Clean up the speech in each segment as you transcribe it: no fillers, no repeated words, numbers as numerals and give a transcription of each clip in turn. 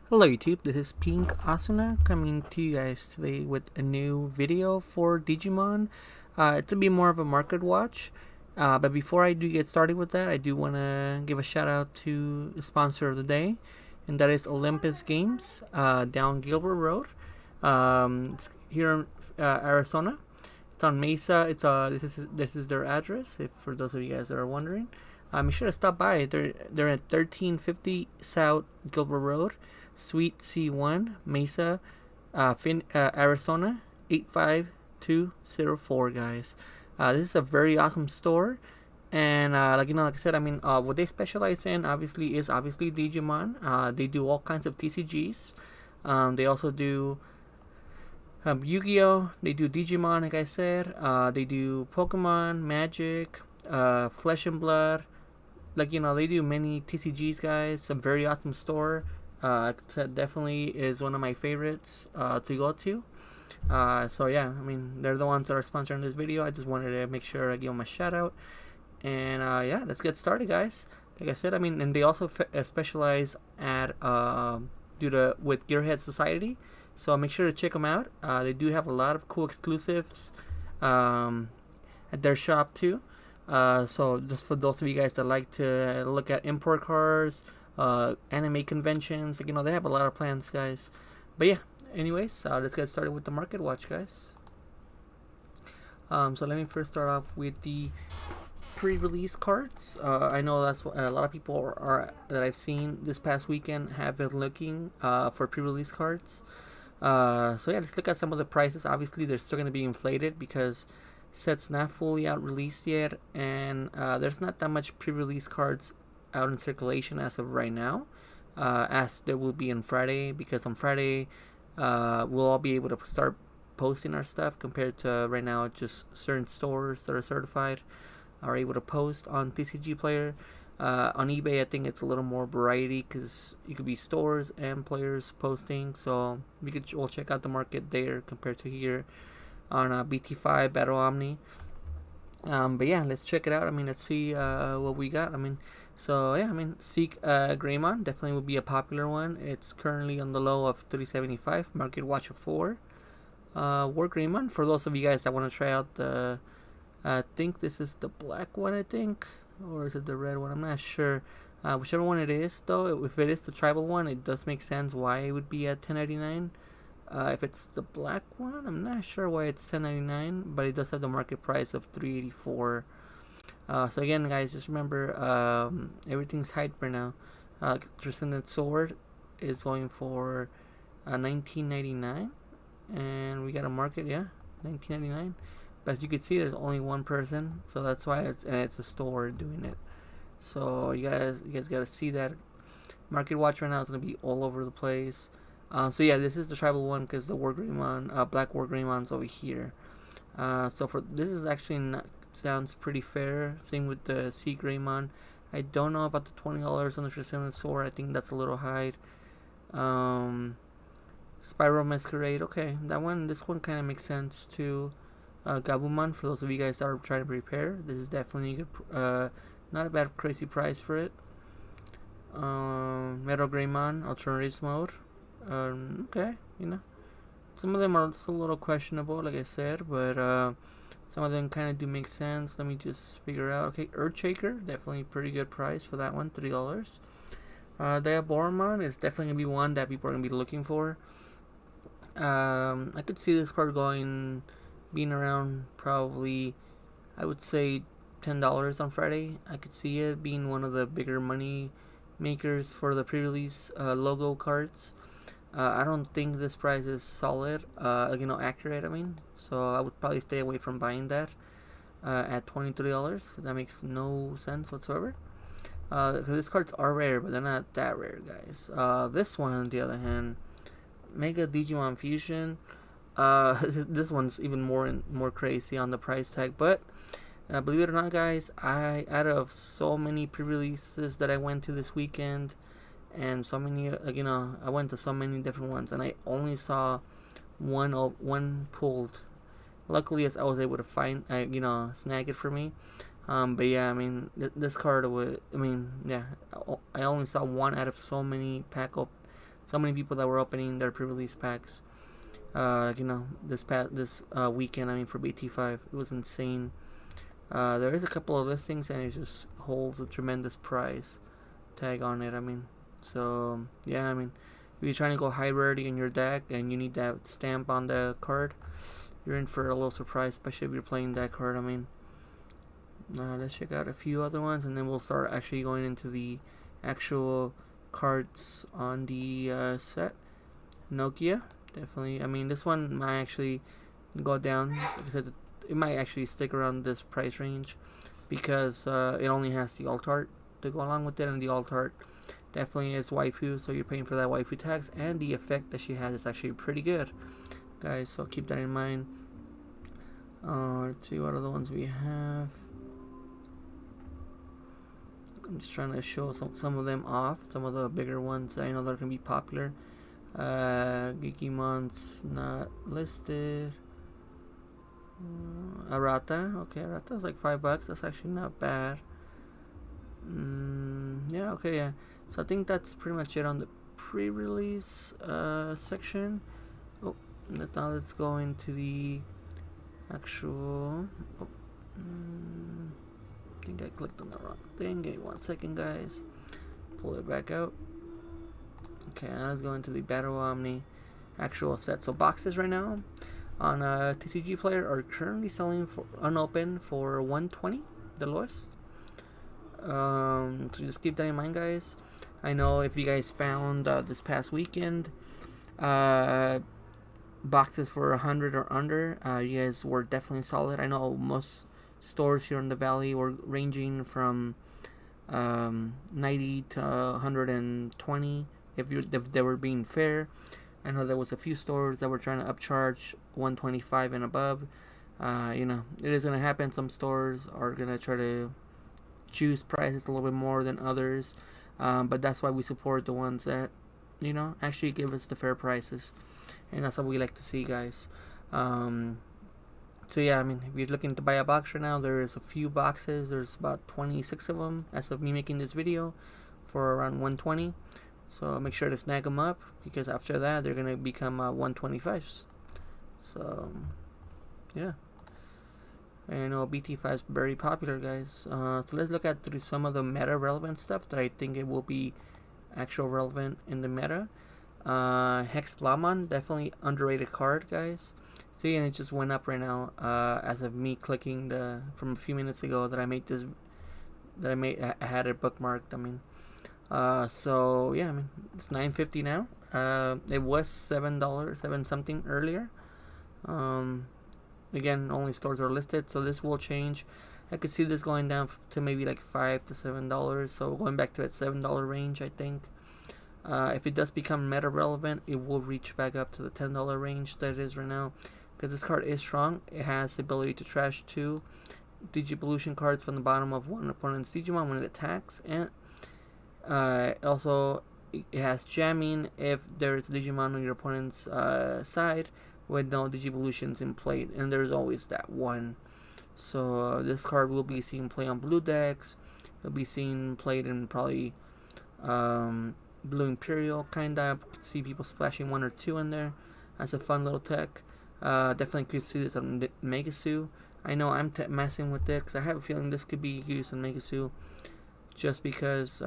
Hello YouTube, this is Pink Asuna coming to you guys today with a new video for Digimon. It'll be more of a market watch, but before I do get started with that, I do want to give a shout out to the sponsor of the day, and that is Olympus Games down Gilbert Road. It's here in Arizona. It's on Mesa. This is their address. If for those of you guys that are wondering, make sure to stop by. They're at 1350 South Gilbert Road, Suite C1, Mesa, Arizona 85204, guys. This is a very awesome store, and like I said, what they specialize in is obviously Digimon. They do all kinds of TCGs. They also do Yu-Gi-Oh. They do Digimon, like I said. They do Pokemon, Magic, Flesh and Blood. They do many TCGs, guys. It's a very awesome store. Definitely is one of my favorites to go to. So yeah, they're the ones that are sponsoring this video. I just wanted to make sure I give them a shout out. And yeah, let's get started, guys. Like I said, and they also specialize at with Gearhead Society. So make sure to check them out. They do have a lot of cool exclusives at their shop too. So just for those of you guys that like to look at import cars, anime conventions, they have a lot of plans, guys. But yeah, anyways, let's get started with the market watch, guys. So let me first start off with the pre-release cards. I know that's what a lot of people that I've seen this past weekend have been looking for pre-release cards. So yeah, let's look at some of the prices. Obviously, they're still going to be inflated because set's not fully out released yet, and there's not that much pre-release cards out in circulation as of right now, as there will be on Friday, because on Friday we'll all be able to start posting our stuff, compared to right now just certain stores that are certified are able to post on TCG Player. On eBay, I think it's a little more variety because you could be stores and players posting, so we could all check out the market there compared to here on bt5 Battle Omni. But yeah, let's check it out. Let's see what we got. So yeah, Seek Greymon definitely would be a popular one. It's currently on the low of 375, market watch of 4. War Greymon, for those of you guys that want to try out the, I think this is the black one, I think, or is it the red one? I'm not sure. Whichever one it is, though, if it is the tribal one, it does make sense why it would be at 10.99. If it's the black one, I'm not sure why it's 10.99, but it does have the market price of 384. So again, guys, just remember, everything's hyped for now. Transcendent Sword is going for 19.99, and we got a market, 19.99. But as you can see, there's only one person, so that's why it's a store doing it. So you guys gotta see that. Market watch right now is gonna be all over the place. So yeah, this is the tribal one because the War Greymon, Black War Greymon's over here. So for this is actually not, sounds pretty fair. Same with the Sea Greymon. I don't know about the $20 on the Transcendent Sword. I think that's a little high. Spiral Masquerade. Okay, this one kind of makes sense too. Gabumon, for those of you guys that are trying to prepare, this is definitely a good, not a bad crazy price for it. Metal Greymon, Alternatives Mode. Okay, some of them are still a little questionable, like I said, but some of them kind of do make sense. Let me just figure out. Okay, Earthshaker, definitely pretty good price for that one, $3. Diaboromon is definitely gonna be one that people are gonna be looking for. I could see this card being around probably, I would say, $10 on Friday. I could see it being one of the bigger money makers for the pre-release logo cards. I don't think this price is solid, accurate. So I would probably stay away from buying that at $23 because that makes no sense whatsoever. Because these cards are rare, but they're not that rare, guys. This one, on the other hand, Mega Digimon Fusion. This one's even more crazy on the price tag, but believe it or not, guys, out of so many pre-releases that I went to this weekend, and so many, I went to so many different ones, and I only saw one pulled. Luckily, as I was able to find, snag it for me. But yeah, this card was, I only saw one out of so many so many people that were opening their pre-release packs. This weekend. I mean, for bt5, it was insane. There is a couple of listings, and it just holds a tremendous price tag on it. I mean, so yeah. I mean, if you're trying to go high rarity in your deck and you need that stamp on the card, you're in for a little surprise, especially if you're playing that card. I mean, let's check out a few other ones, and then we'll start actually going into the actual cards on the set. Nokia, definitely. I mean, this one might actually go down because it might actually stick around this price range because it only has the alt art to go along with it, and the alt art definitely is waifu, so you're paying for that waifu tax, and the effect that she has is actually pretty good, guys, so keep that in mind. Let's see what other ones we have. I'm just trying to show some of them off, some of the bigger ones that I know that are going to be popular. Gigimon's not listed. Arata, okay, Arata's like $5. That's actually not bad. Yeah, okay, yeah. So I think that's pretty much it on the pre-release section. Oh, now let's go into the actual. Oh, I think I clicked on the wrong thing. Give me 1 second, guys. Pull it back out. Okay, now let's go into the Battle Omni actual set. So boxes right now on a TCG player are currently selling for unopened for $120, the lowest. So just keep that in mind, guys. I know if you guys found this past weekend boxes for 100 or under, you guys were definitely solid. I know most stores here in the valley were ranging from 90 to 120 if they were being fair. I know there was a few stores that were trying to upcharge 125 and above. It is going to happen. Some stores are going to try to choose prices a little bit more than others, but that's why we support the ones that actually give us the fair prices, and that's what we like to see, guys. So yeah, I mean, if you're looking to buy a box right now, there is a few boxes. There's about 26 of them as of me making this video for around 120. So make sure to snag them up, because after that they're gonna become 125s. So yeah, and I know bt5 is very popular, guys. So let's look at through some of the meta relevant stuff that I think it will be actual relevant in the meta. Hex plaman, definitely underrated card, guys. See, and it just went up right now as of me clicking from a few minutes ago that I made this, I had it bookmarked. I mean, so yeah, I mean, it's $9.50 now. It was $7 something earlier. Again, only stores are listed, so this will change. I could see this going down to maybe like $5 to $7, so going back to that $7 range, I think. If it does become meta relevant, it will reach back up to the $10 range that it is right now, because this card is strong. It has the ability to trash 2 Digivolution cards from the bottom of one opponent's Digimon when it attacks, and also it has jamming if there's Digimon on your opponent's side with no Digivolutions in play, and there's always that one. So this card will be seen play on blue decks. It'll be seen played in probably Blue Imperial, kinda. See people splashing 1 or 2 in there. That's a fun little tech. Definitely could see this on Megasu. I know I'm messing with it because I have a feeling this could be used on Megasu, just because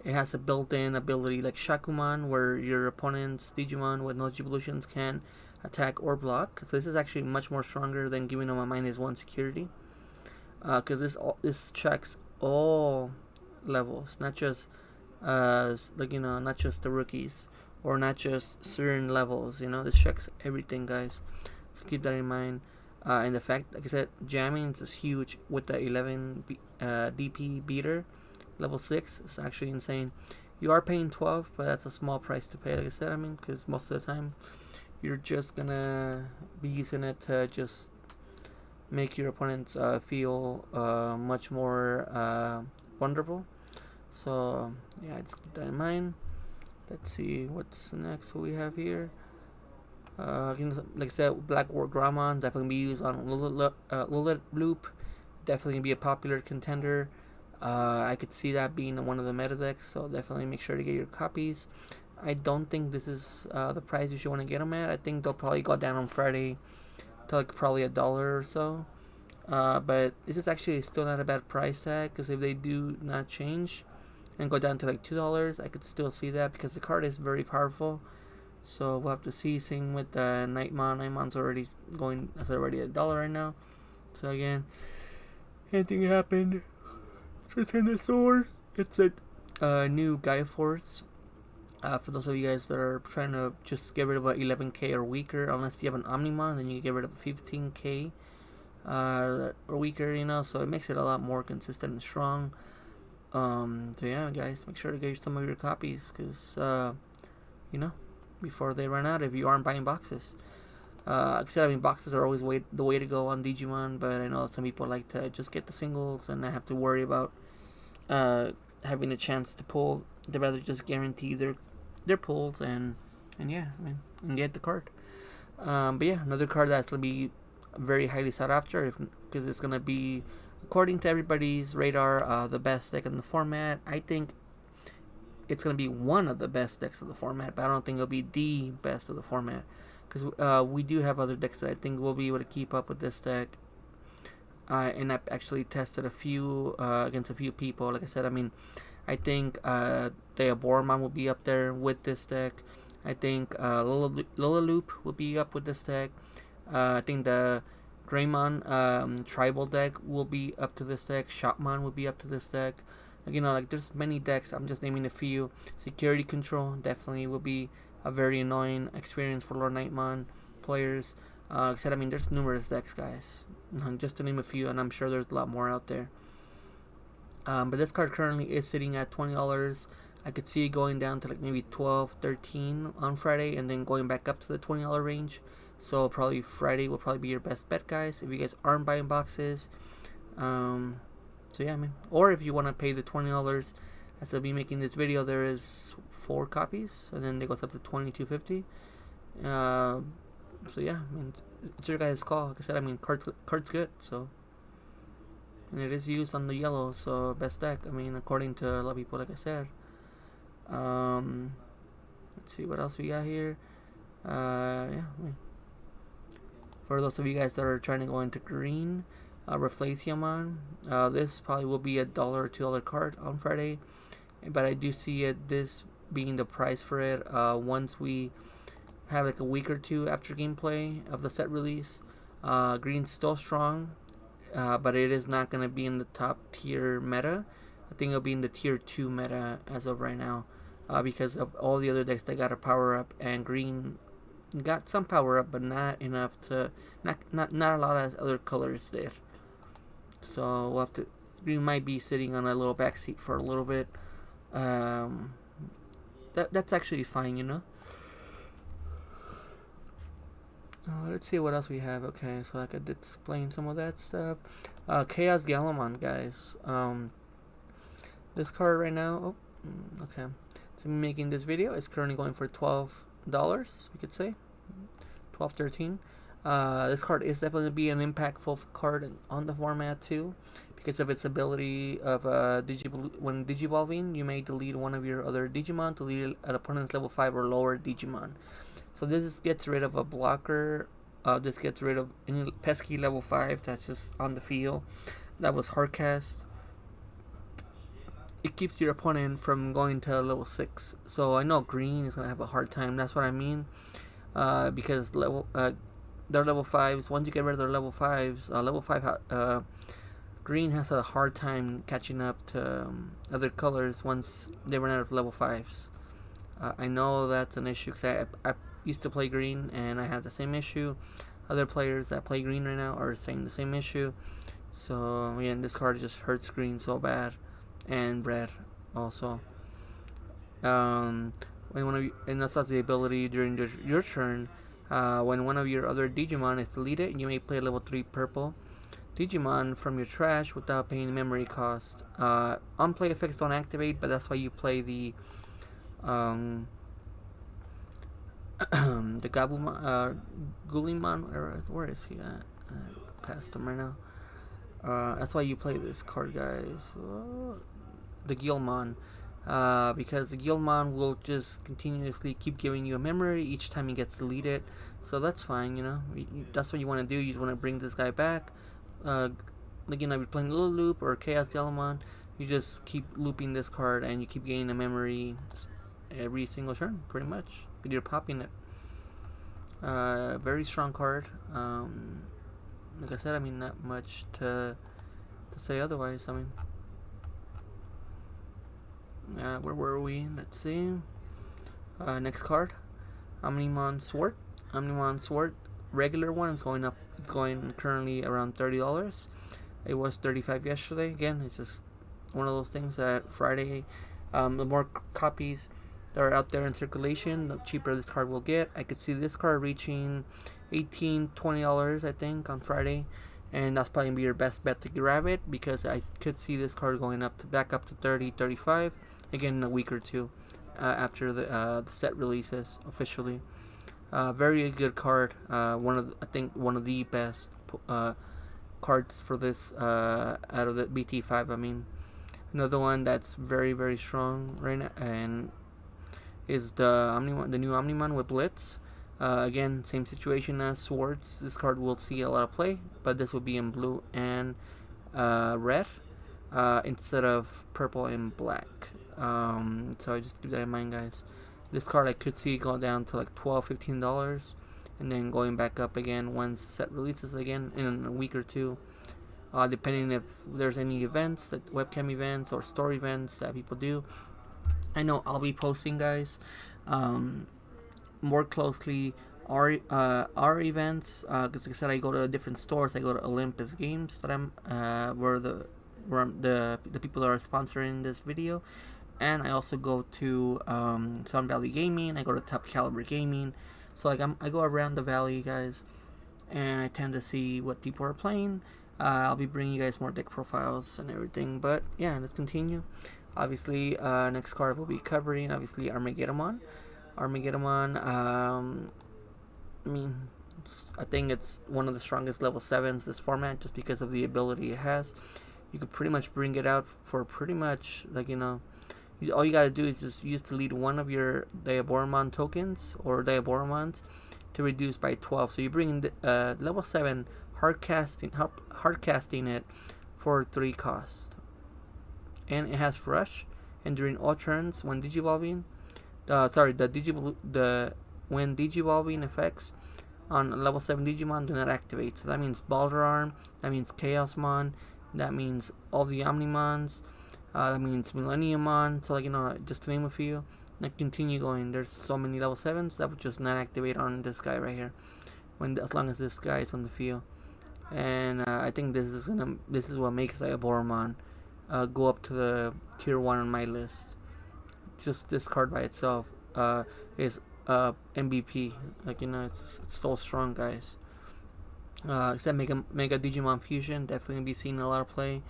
it has a built-in ability like Shakuman, where your opponent's Digimon with no Digivolutions can attack or block. So this is actually much more stronger than giving them a -1 security, because this checks all levels, not just not just the rookies, or not just certain levels. This checks everything, guys. So keep that in mind. And the fact, like I said, jamming is huge with the 11 DP beater, level 6. It's actually insane. You are paying 12, but that's a small price to pay, like I said. I mean, because most of the time you're just gonna be using it to just make your opponents feel much more vulnerable. So yeah, just keep that in mind. Let's see what's next we have here. Like I said, Black War Gramon definitely be used on Lilith Loop. Definitely be a popular contender. I could see that being one of the meta decks, so definitely make sure to get your copies. I don't think this is the price you should want to get them at. I think they'll probably go down on Friday to like probably $1 or so. But this is actually still not a bad price tag, because if they do not change and go down to like $2, I could still see that, because the card is very powerful. So we'll have to see. Same with Nightmon. Nightmon's already going. That's already $1 right now. So again, anything happened? Just in the sword. It's a new Gaia Force. For those of you guys that are trying to just get rid of a 11k or weaker, unless you have an Omnimon, then you get rid of a 15k or weaker, you know. So it makes it a lot more consistent and strong. So yeah, guys, make sure to get some of your copies, because you know, before they run out, if you aren't buying boxes. Except I mean, boxes are always the way to go on Digimon, but I know some people like to just get the singles and not have to worry about having a chance to pull. They'd rather just guarantee their pulls and yeah, I mean, and get the card. But yeah, another card that's gonna be very highly sought after, because it's gonna be, according to everybody's radar, the best deck in the format. I think it's gonna be one of the best decks of the format, but I don't think it'll be the best of the format, because we do have other decks that I think will be able to keep up with this deck. And I've actually tested a few against a few people. Like I said, I mean, I think the vormont will be up there with this deck. I think Lola Loop will be up with this deck. I think the Greymon tribal deck will be up to this deck. Shopman will be up to this deck. Like, you know, like there's many decks. I'm just naming a few. Security Control definitely will be a very annoying experience for Lord Nightmon players. Except, I mean, there's numerous decks, guys. Just to name a few, and I'm sure there's a lot more out there. But this card currently is sitting at $20. I could see it going down to like maybe 12, 13 on Friday, and then going back up to the $20 range. So probably Friday will probably be your best bet, guys, if you guys aren't buying boxes. So yeah, I mean, or if you want to pay the $20, as I'll be making this video, there is 4 copies, and then it goes up to $22.50. So yeah, I mean, it's your guys' call. Like I said, I mean, card's good, so, and it is used on the yellow, so best deck. I mean, according to a lot of people, like I said. Let's see what else we got here. Yeah, I mean, for those of you guys that are trying to go into green, Reflaciamon, this probably will be $1 or $2 card on Friday, but I do see this being the price for it once we have like a week or two after gameplay of the set release. Green's still strong, but it is not going to be in the top tier meta. I think it'll be in the tier 2 meta as of right now, because of all the other decks that got a power up, and green got some power up, but not enough to not a lot of other colors did. So we'll have to. Green might be sitting on a little backseat for a little bit. That's actually fine, you know. Let's see what else we have. Okay, so I could explain some of that stuff. Chaos Galamon, guys. This card right now. Oh, okay. So I'm making this video. It's currently going for $12. We could say 12, 13. This card is definitely be an impactful card on the format too, because of its ability of when digivolving, you may delete one of your other Digimon to delete an opponent's level 5 or lower Digimon. So this gets rid of a blocker. This gets rid of any pesky level 5 that's just on the field that was hardcast. It keeps your opponent from going to level 6. So I know green is gonna have a hard time. That's what I mean. Because their level 5s. Once you get rid of their level 5s, level 5 green has a hard time catching up to other colors once they run out of level 5s. I know that's an issue, because I used to play green and I had the same issue. Other players that play green right now are saying the same issue. So yeah, this card just hurts green so bad, and red also. When one of you, and that's the ability during your turn. When one of your other Digimon is deleted, you may play level 3 purple Digimon from your trash without paying memory cost. Unplay effects don't activate, but that's why you play the the Gulliman, where is he at? Past him right now. That's why you play this card, guys. The Gilman. because the gilman will just continuously keep giving you a memory each time he gets deleted. So that's fine, you know. That's what you want to do. You just want to bring this guy back. Like, you know, if you're playing a little loop or chaos gilman, you just keep looping this card and you keep gaining a memory every single turn, pretty much. But you're popping it. Very strong card. Like I said, I mean, not much to say otherwise. I mean, where were we? Let's see. Next card, omnimon sword. Omnimon sword, regular one is going up. It's going currently around $30. It was 35 yesterday. Again, it's just one of those things that Friday, the more copies that are out there in circulation, the cheaper this card will get. I could see this card reaching $18-20, I think, on Friday, and that's probably gonna be your best bet to grab it, because I could see this card going up to back up to 30-35 again in a week or two after the set releases officially. Very good card. I think one of the best cards for this out of the bt5. I mean, another one that's very very strong right now and is the new omniman with blitz. Again, same situation as swords. This card will see a lot of play, but this will be in blue and red instead of purple and black. So just keep that in mind, guys. This card I could see go down to like $12-15, and then going back up again once the set releases again in a week or two, depending if there's any events, like webcam events or store events that people do. I know I'll be posting, guys, more closely our events, because like I said, I go to different stores. I go to Olympus Games that I'm where the people that are sponsoring this video, and I also go to Sun Valley Gaming. I go to Top Caliber Gaming. So like I go around the valley, guys, and I tend to see what people are playing. I'll be bringing you guys more deck profiles and everything. But yeah, let's continue. Obviously, next card we'll be covering obviously Armageddon. I mean, I think it's one of the strongest level 7s this format, just because of the ability it has. You could pretty much bring it out for pretty much, like, you know, all you gotta do is just use to lead one of your vormont tokens or vormonts to reduce by 12. So you bring in the, level 7 hard casting it for 3 cost, and it has rush. And during all turns when digivolving, when digivolving effects on level 7 Digimon do not activate. So that means Balder Arm, that means Chaosmon, that means all the Omnimons, that means Millenniummon. So, like, you know, just to name a few. Like, continue going. There's so many level 7s that would just not activate on this guy right here, as long as this guy is on the field. And I think this is what makes Vormont go up to the tier 1 on my list. Just this card by itself is MVP. Like, you know, it's so strong, guys. Except Mega Digimon Fusion, definitely be seeing a lot of play.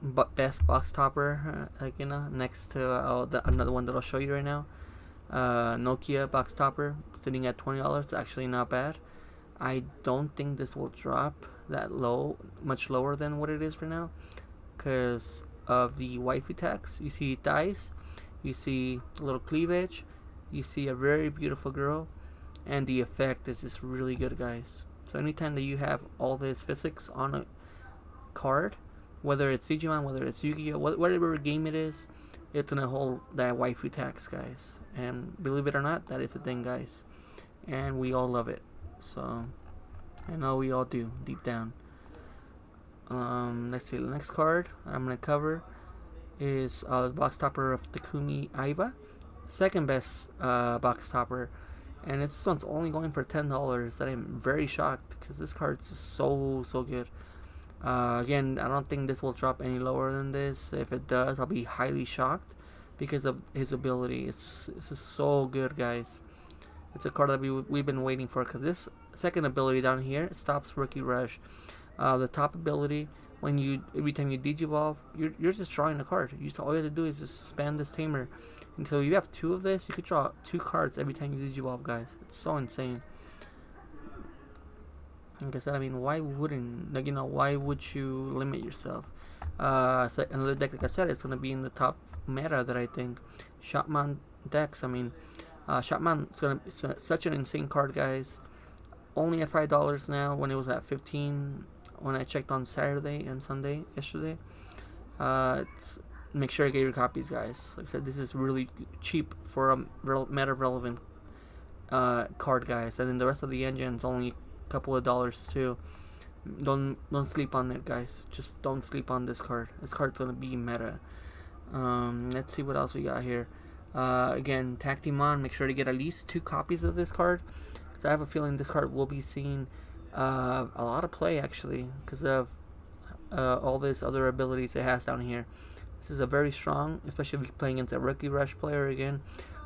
But best box topper, like, you know, next to another one that I'll show you right now. Nokia box topper, sitting at $20. It's actually not bad. I don't think this will drop that low, much lower than what it is right now, because of the waifu tax. You see thighs, you see a little cleavage, you see a very beautiful girl, and the effect is just really good, guys. So anytime that you have all this physics on a card, whether it's Digimon, whether it's Yu-Gi-Oh, whatever game it is, it's gonna hold that waifu tax, guys. And believe it or not, that is a thing, guys, and we all love it. So I know we all do deep down. Let's see, the next card I'm gonna cover is the box topper of Takumi Aiba, second best box topper, and this one's only going for $10. That I'm very shocked, because this card's so good. Again, I don't think this will drop any lower than this. If it does, I'll be highly shocked, because of his ability. It's so good, guys. It's a card that we've been waiting for, because this second ability down here stops rookie rush. The top ability, every time you digivolve, you're just drawing a card. All you have to do is just spam this tamer. And so you have 2 of this, you could draw 2 cards every time you digivolve, guys. It's so insane. Like I said, I mean, why would you limit yourself? So another deck, like I said, it's gonna be in the top meta that I think. Shopman decks. I mean, Shopman is gonna it's such an insane card, guys. Only at $5 now when it was at 15 when I checked on Saturday and Sunday yesterday. It's make sure to get your copies, guys. Like I said, this is really cheap for a meta relevant card, guys. And then the rest of the engine's only a couple of dollars too. Don't sleep on it, guys. Just don't sleep on this card. This card's gonna be meta. Let's see what else we got here. Again, Takumi. Make sure to get at least 2 copies of this card, because I have a feeling this card will be seeing a lot of play actually, because of all these other abilities it has down here. This is a very strong, especially if you're playing against a Rookie Rush player again.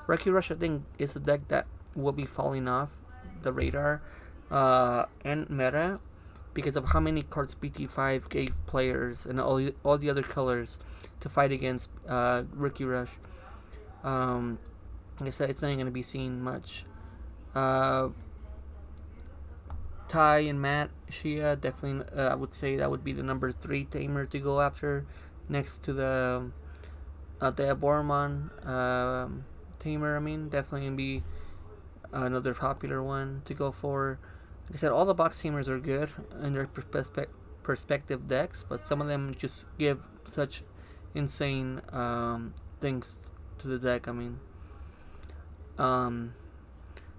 Rookie Rush, I think, is a deck that will be falling off the radar and meta because of how many cards bt5 gave players and all the other colors to fight against Rookie Rush. Like I said, it's not going to be seen much. Ty and Matt Shia, definitely, I would say that would be the number 3 tamer to go after, next to the vormont tamer. I mean, definitely gonna be another popular one to go for. Like I said, all the box tamers are good in their perspective decks, but some of them just give such insane things to the deck. I mean,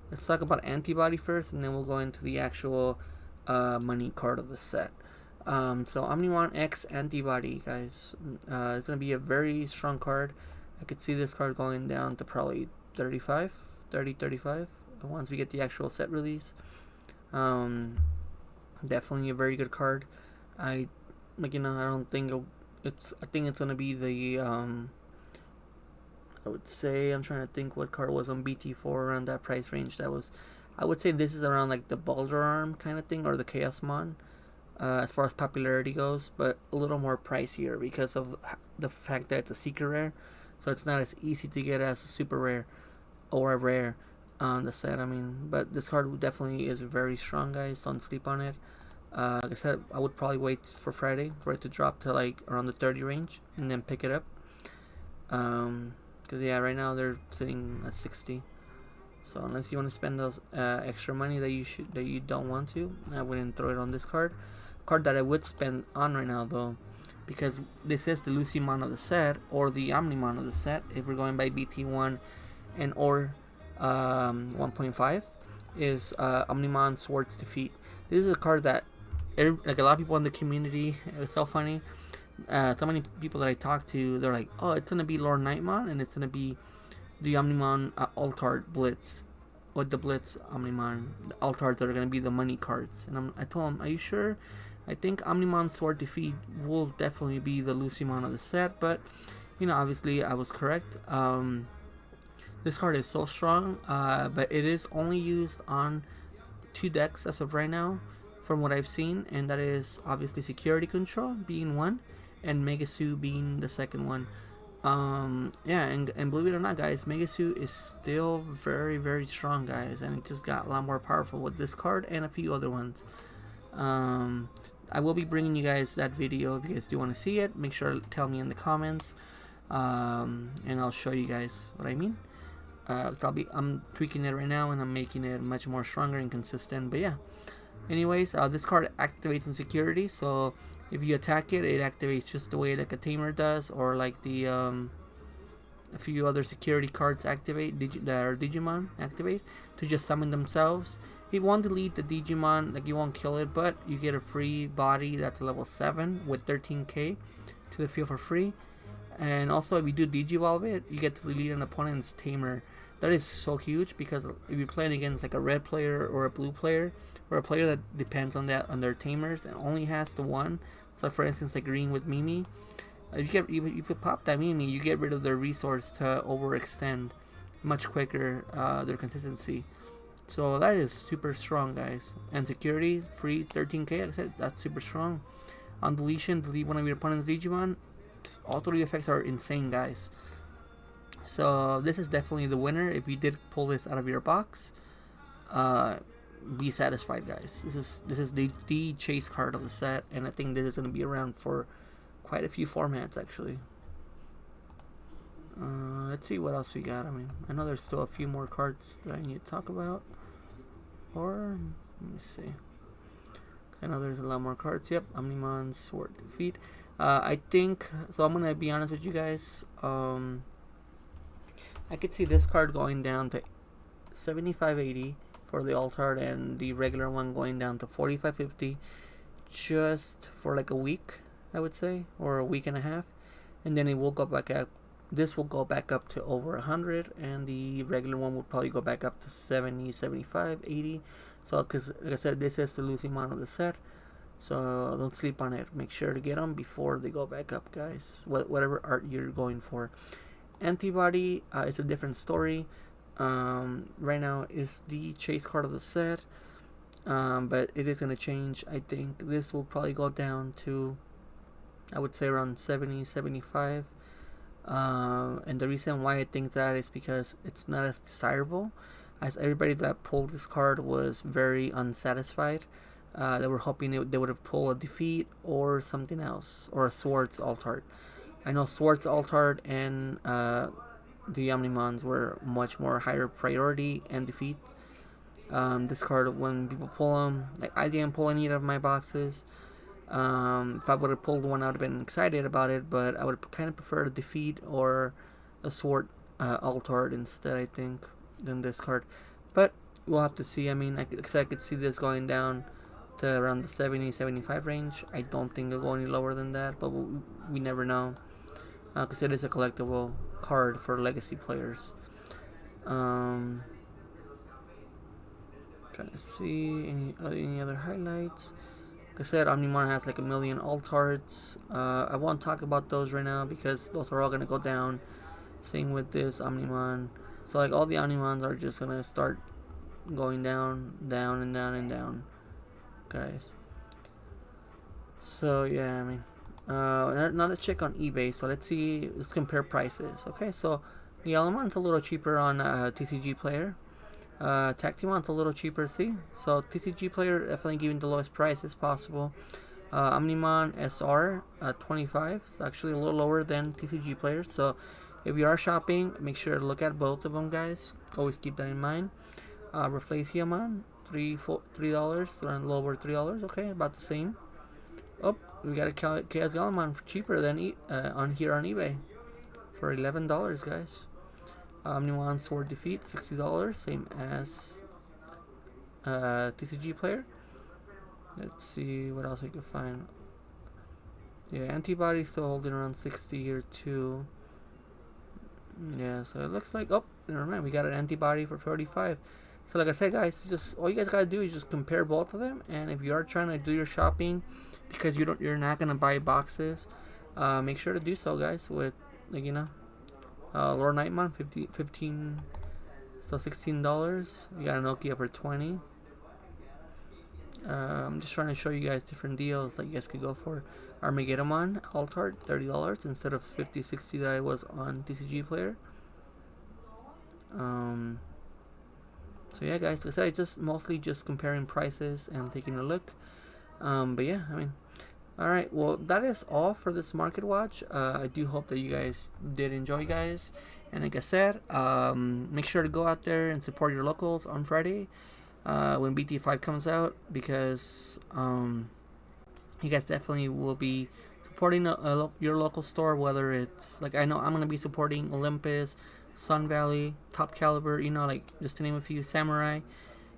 let's talk about antibody first, and then we'll go into the actual money card of the set. So Omnimon X antibody, guys. It's gonna be a very strong card. I could see this card going down to probably 35 once we get the actual set release. Definitely a very good card. I don't think I think it's gonna be the I would say, I'm trying to think what card was on bt4 around that price range. That was, I would say this is around like the Baldur Arm kind of thing, or the Chaosmon, as far as popularity goes, but a little more pricier because of the fact that it's a secret rare, so it's not as easy to get as a super rare or a rare on the set. I mean, but this card definitely is very strong, guys. Don't sleep on it. Like I said, I would probably wait for Friday for it to drop to like around the 30 range and then pick it up. Because yeah, right now they're sitting at 60. So unless you want to spend those extra money that you don't want to, I wouldn't throw it on this card. Card that I would spend on right now though, because this is the Lucimon of the set or the Omnimon of the set. If we're going by BT1 and or 1.5, is Omnimon Swords Defeat. This is a card that like a lot of people in the community, it's so funny. So many people that I talk to, they're like, "Oh, it's gonna be Lord Nightmon, and it's gonna be the Omnimon Altart Blitz, with the Blitz Omnimon, the Altarts that are gonna be the money cards." And I told him, "Are you sure?" I think Omnimon Sword Defeat will definitely be the Lucimon of the set, but obviously I was correct. This card is so strong, but it is only used on 2 decks as of right now, from what I've seen, and that is obviously Security Control being one, and Megasu being the second one. Yeah, and believe it or not, guys, Megasu is still very, very strong, guys, and it just got a lot more powerful with this card and a few other ones. I will be bringing you guys that video if you guys do want to see it. Make sure to tell me in the comments, and I'll show you guys what I mean. I'm tweaking it right now, and I'm making it much more stronger and consistent. But yeah, anyways, this card activates in security, so if you attack it, it activates just the way like a tamer does, or like the a few other security cards activate, Digimon activate to just summon themselves. It won't delete the Digimon, like you won't kill it, but you get a free body that's level 7 with 13k to the field for free. And also, if you do Digivolve it, you get to delete an opponent's tamer. That is so huge, because if you're playing against like a red player or a blue player, or a player that depends on their tamers and only has the one, so for instance like green with Mimi, if you pop that Mimi, you get rid of their resource to overextend much quicker their consistency. So that is super strong, guys. And security, free 13k, like I said, that's super strong. On deletion, delete one of your opponent's Digimon. All 3 effects are insane, guys. So this is definitely the winner. If you did pull this out of your box, be satisfied, guys. This is the chase card of the set, and I think this is going to be around for quite a few formats actually. Let's see what else we got. I mean, I know there's still a few more cards that I need to talk about. Or, let me see. I know there's a lot more cards. Yep, Omnimon, Sword, Defeat. I think, so I'm going to be honest with you guys. I could see this card going down to 75.80 for the alt-art, and the regular one going down to 45.50 just for like a week, I would say, or a week and a half. And then it will go back up. This will go back up to over 100, and the regular one will probably go back up to 70, 75, 80. So, because like I said, this is the losing amount of the set. So don't sleep on it. Make sure to get them before they go back up, guys. Whatever art you're going for. Antibody is a different story. Right now is the chase card of the set. But it is going to change. I think this will probably go down to, I would say, around 70, 75. And the reason why I think that is because it's not as desirable, as everybody that pulled this card was very unsatisfied. They were hoping they would have pulled a defeat or something else, or a swords alt-art. I know swords alt-art and the omnimons were much more higher priority and defeat. This card, when people pull them, like I didn't pull any of my boxes. If I would have pulled one, I would have been excited about it, but I would kind of prefer a defeat or a sword alt-art instead, I think, than this card. But we'll have to see. I mean, I could see this going down to around the 70, 75 range. I don't think it'll go any lower than that, but we never know, because it is a collectible card for legacy players. Trying to see any other highlights. Like I said, Omnimon has like a million alt-arts. I won't talk about those right now because those are all gonna go down. Same with this Omnimon. So like all the Omnimons are just gonna start going down, down, and down, and down, guys. So yeah, I mean, now let's check on eBay. So let's see, let's compare prices. Okay, so the Element's a little cheaper on TCG Player. Tactimon's a little cheaper, see? So TCG Player definitely giving the lowest prices possible. Omnimon SR 25. It's actually a little lower than TCG Player. So if you are shopping, make sure to look at both of them, guys. Always keep that in mind. Reflaciamon $3, around lower $3. Okay, about the same. Oh, we got a Chaos Gilman cheaper than on here on eBay for $11, guys. Omnimon Sword Defeat $60, same as TCG Player. Let's see what else we can find. Yeah, Antibody still holding around 60 here too. Yeah, so it looks like, oh, never mind, we got an Antibody for 35. So like I said, guys, just all you guys gotta do is just compare both of them. And if you are trying to do your shopping, because you're not gonna buy boxes, make sure to do so, guys. With like Lord Nightmon, 15, so $16. You got a Nokia for 20. I'm just trying to show you guys different deals that you guys could go for. Armageddon alt-art, $30 instead of 50, 60 that I was on TCG Player. So yeah, guys, like I said, I just mostly just comparing prices and taking a look. But yeah, I mean, alright, well, that is all for this market watch. I do hope that you guys did enjoy, guys. And like I said, make sure to go out there and support your locals on Friday when bt5 comes out, because you guys definitely will be supporting your local store, whether it's, like, I know I'm going to be supporting Olympus, Sun Valley, Top Caliber, like, just to name a few, Samurai.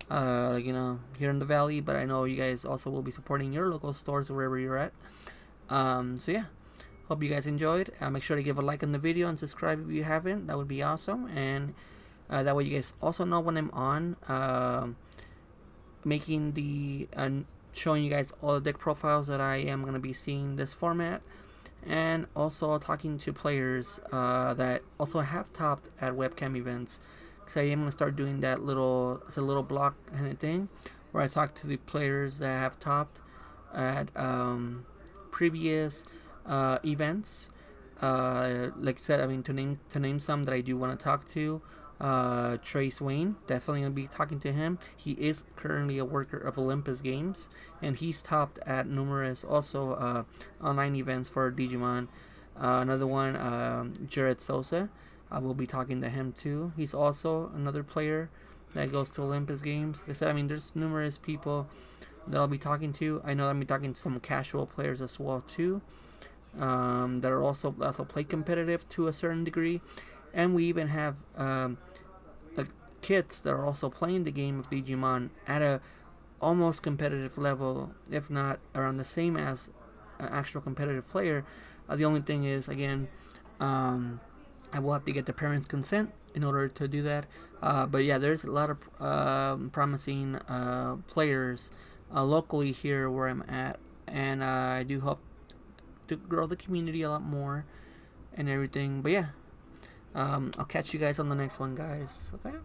Here in the valley, but I know you guys also will be supporting your local stores wherever you're at. So yeah, hope you guys enjoyed. Make sure to give a like on the video and subscribe if you haven't. That would be awesome. And that way you guys also know when I'm on making the showing you guys all the deck profiles that I am going to be seeing this format, and also talking to players that also have topped at webcam events. Because I am going to start doing that it's a little block kind of thing, where I talk to the players that have topped at previous events. Like I said, I mean, to name some that I do want to talk to. Trace Wayne, definitely gonna be talking to him. He is currently a worker of Olympus Games, and he's topped at numerous also online events for Digimon. Another one, Jared Sosa. I will be talking to him too. He's also another player that goes to Olympus Games. Like I said, I mean, there's numerous people that I'll be talking to. I know I'll be talking to some casual players as well too. That are also play competitive to a certain degree, and we even have kids that are also playing the game of Digimon at a almost competitive level, if not around the same as an actual competitive player. The only thing is, again, I will have to get the parents' consent in order to do that. But yeah, there's a lot of promising players locally here where I'm at, and I do hope to grow the community a lot more and everything. But yeah, I'll catch you guys on the next one, guys. Okay.